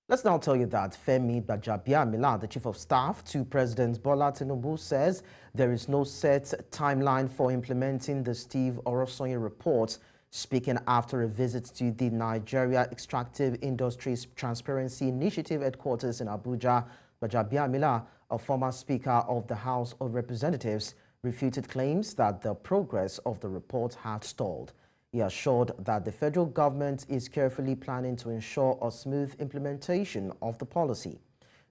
Let's now tell you that Femi Gbajabiamila, the Chief of Staff to President Bola Tinubu, says there is no set timeline for implementing the Steve Oronsaye Report. Speaking after a visit to the Nigeria Extractive Industries Transparency Initiative headquarters in Abuja, Gbajabiamila, a former Speaker of the House of Representatives, refuted claims that the progress of the report had stalled. He assured that the federal government is carefully planning to ensure a smooth implementation of the policy.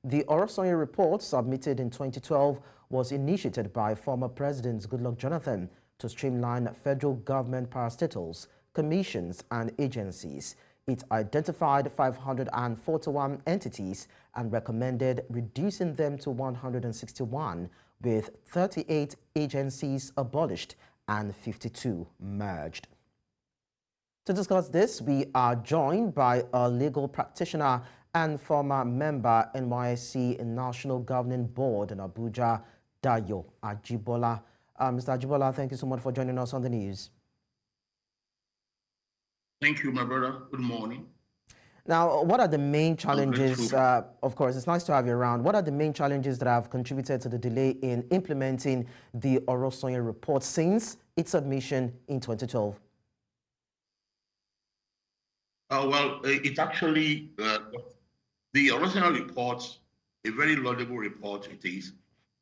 The Oronsaye report, submitted in 2012, was initiated by former President Goodluck Jonathan to streamline federal government parastatals, commissions, and agencies. It identified 541 entities and recommended reducing them to 161, with 38 agencies abolished and 52 merged. To discuss this, we are joined by a legal practitioner and former member NYSC National Governing Board in Abuja, Dayo Ajibola. Mr. Ajibola, thank you so much for joining us on the news. Thank you, my brother. Good morning. Now, what are the main challenges? Of course, it's nice to have you around. What are the main challenges that have contributed to the delay in implementing the Oronsaye report since its submission in 2012? It's actually the original report, a very laudable report it is.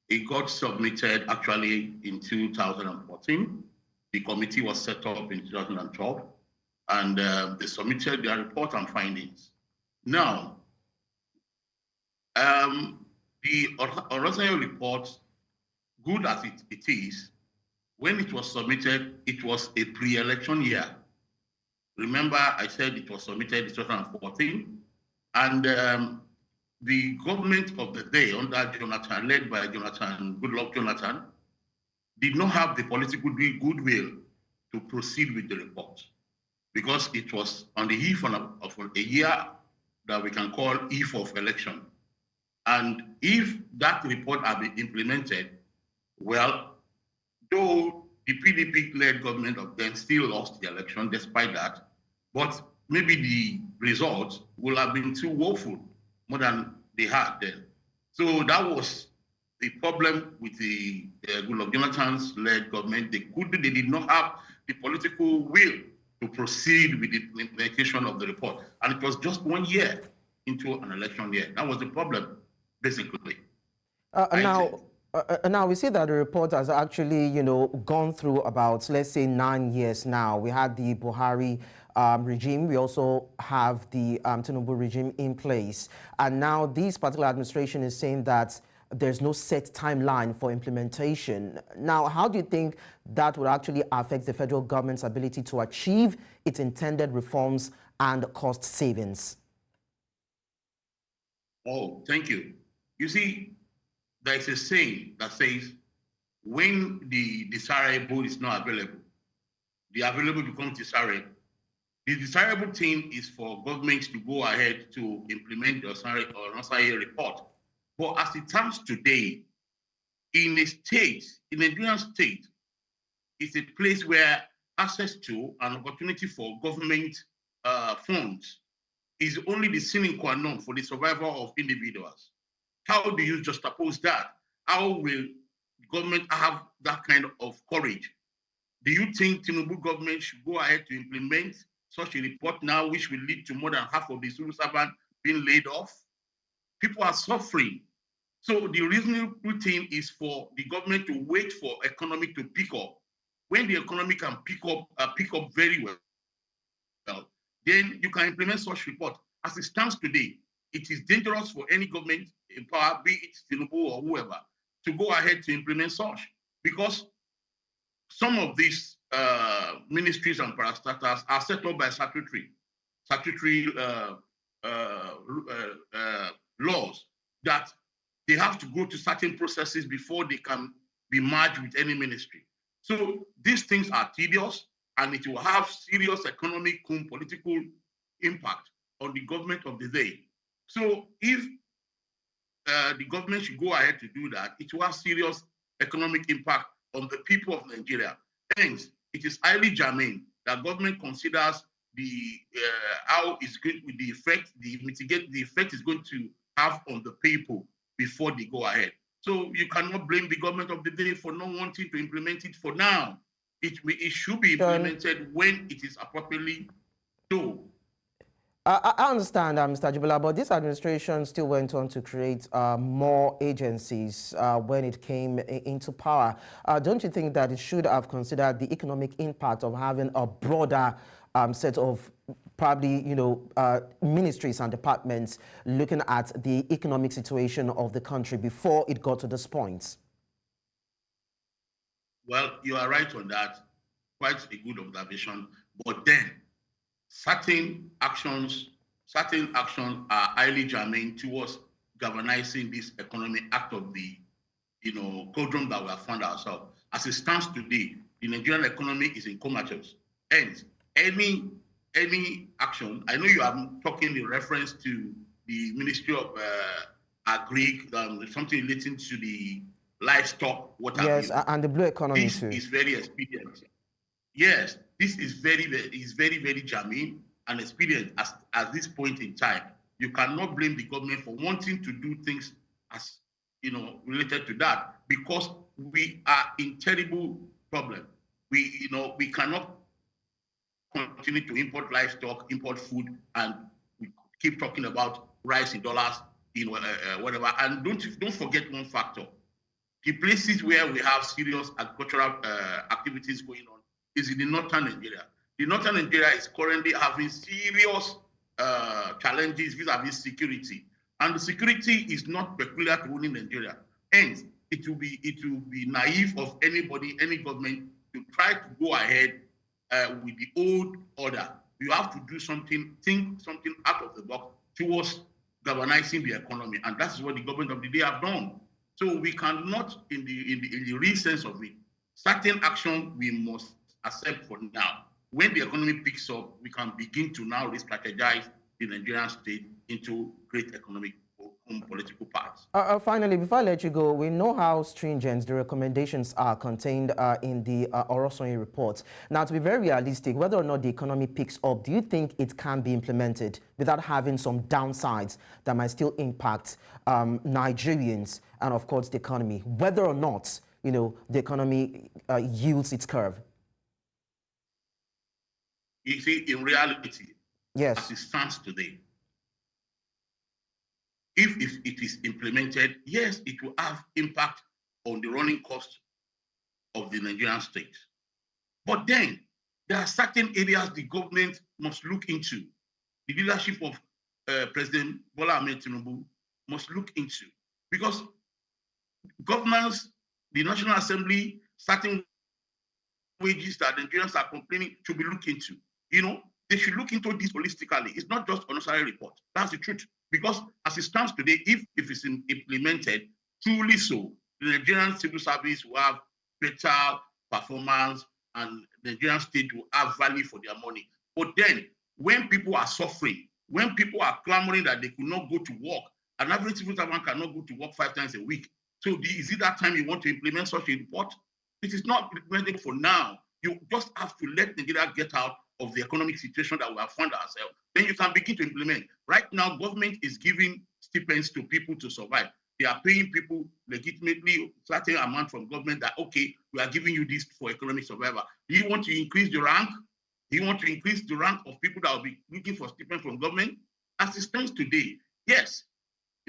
It got submitted actually in 2014. The committee was set up in 2012, and they submitted their report and findings. Now, the Oronsaye report, good as it is, when it was submitted, it was a pre-election year. Remember, I said it was submitted in 2014, and the government of the day under Jonathan, led by Goodluck Jonathan, did not have the political goodwill to proceed with the report because it was on the eve of a year that we can call eve of election. And if that report had been implemented, well, though the PDP-led government of then still lost the election despite that, but maybe the results will have been too woeful, more than they had then. So that was the problem with the Goodluck Jonathan's led government. They did not have the political will to proceed with the implementation of the report. And it was just 1 year into an election year. That was the problem, basically. Now we see that the report has actually, gone through about, let's say, 9 years now. We had the Buhari regime. We also have the Tinubu regime in place. And now this particular administration is saying that there's no set timeline for implementation. Now, how do you think that would actually affect the federal government's ability to achieve its intended reforms and cost savings? Oh, thank you. You see, there is a saying that says, when the desirable is not available, the available becomes desirable. The desirable thing is for government to go ahead to implement the Oronsaye report. But as it stands today, in a state, in a Nigerian state, it's a place where access to an opportunity for government funds is only the sine qua non for the survival of individuals. How do you juxtapose that? How will government have that kind of courage? Do you think Tinubu government should go ahead to implement such a report now, which will lead to more than half of the civil servants being laid off? People are suffering. So the reasonable thing is for the government to wait for economic to pick up. When the economy can pick up very well, then you can implement such report. As it stands today, it is dangerous for any government in power, be it Tinubu or whoever, to go ahead to implement such, because some of these ministries and parastatals are set up by statutory laws that they have to go to certain processes before they can be merged with any ministry. So these things are tedious, and it will have serious economic and political impact on the government of the day. So if the government should go ahead to do that, it will have serious economic impact on the people of Nigeria. Hence, it is highly germane that government considers the how it's going with the effect, mitigate the effect is going to have on the people before they go ahead. So you cannot blame the government of the day for not wanting to implement it for now. It should be implemented when it is appropriately done. I understand, Mr. Ajibola, but this administration still went on to create more agencies when it came into power. Don't you think that it should have considered the economic impact of having a broader set of probably, ministries and departments looking at the economic situation of the country before it got to this point? Well, you are right on that. Quite a good observation. But then, certain actions are highly germane towards galvanizing this economy out of the, cauldron that we have found ourselves. As it stands today, the Nigerian economy is in comatose. Hence, any action, I know you are talking in reference to the Ministry of Agri, something relating to the livestock, what have you. And the blue economy this too. Is very expedient. Yes, this is very, very germane and expedient at this point in time. You cannot blame the government for wanting to do things as related to that, because we are in terrible problem. We cannot continue to import livestock, import food, and we keep talking about rise in dollars, whatever. And don't forget one factor: the places where we have serious agricultural activities going on is in the northern Nigeria. The northern Nigeria is currently having serious challenges vis-a-vis security, and the security is not peculiar to only Nigeria. Hence, it will be naive of any government to try to go ahead with the old order. You have to do think something out of the box towards galvanizing the economy, and that's what the government of the day have done. So we cannot, in the real sense of it, certain action we must accept for now. When the economy picks up, we can begin to now re-strategize the Nigerian state into great economic and political paths. Finally, before I let you go, we know how stringent the recommendations are contained in the Oronsaye Report. Now, to be very realistic, whether or not the economy picks up, do you think it can be implemented without having some downsides that might still impact Nigerians and, of course, the economy, whether or not, the economy yields its curve? You see, in reality, yes, as it stands today, if it is implemented, yes, it will have impact on the running cost of the Nigerian state. But then there are certain areas the government must look into. The leadership of President Bola Tinubu must look into, because governments, the National Assembly, certain wages that Nigerians are complaining should be looked into. They should look into this holistically. It's not just Oronsaye Report. That's the truth. Because as it stands today, if it's implemented truly so, the Nigerian civil service will have better performance and the Nigerian state will have value for their money. But then, when people are suffering, when people are clamoring that they could not go to work, an average civil servant cannot go to work 5 times a week. So is it that time you want to implement such a report? It is not implemented for now. You just have to let Nigeria get out of the economic situation that we have found ourselves. Then you can begin to implement. Right now, government is giving stipends to people to survive. They are paying people legitimately certain amount from government that, okay, we are giving you this for economic survival. Do you want to increase the rank? Do you want to increase the rank of people that will be looking for stipends from government? As it stands today, yes,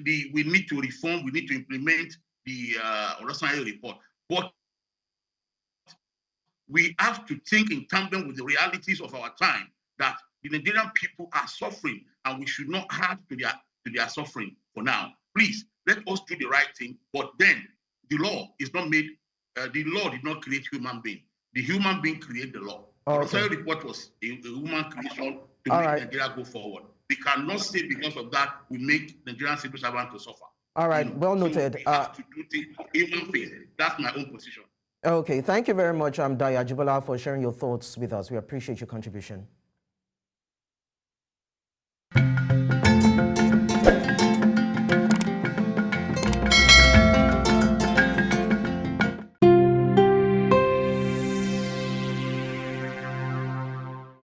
we need to reform, we need to implement the Oronsaye Report. But we have to think in tandem with the realities of our time, that the Nigerian people are suffering and we should not add to their suffering for now. Please, let us do the right thing, but then the law is not made, the law did not create human being. The human being created the law. Okay. The report was a human creation to make Nigeria go forward. We cannot say because of that we make Nigerian civil servants to suffer. All right, well noted. So we have to do things human being. That's my own position. Okay, thank you very much, Dayo Ajibola, for sharing your thoughts with us. We appreciate your contribution.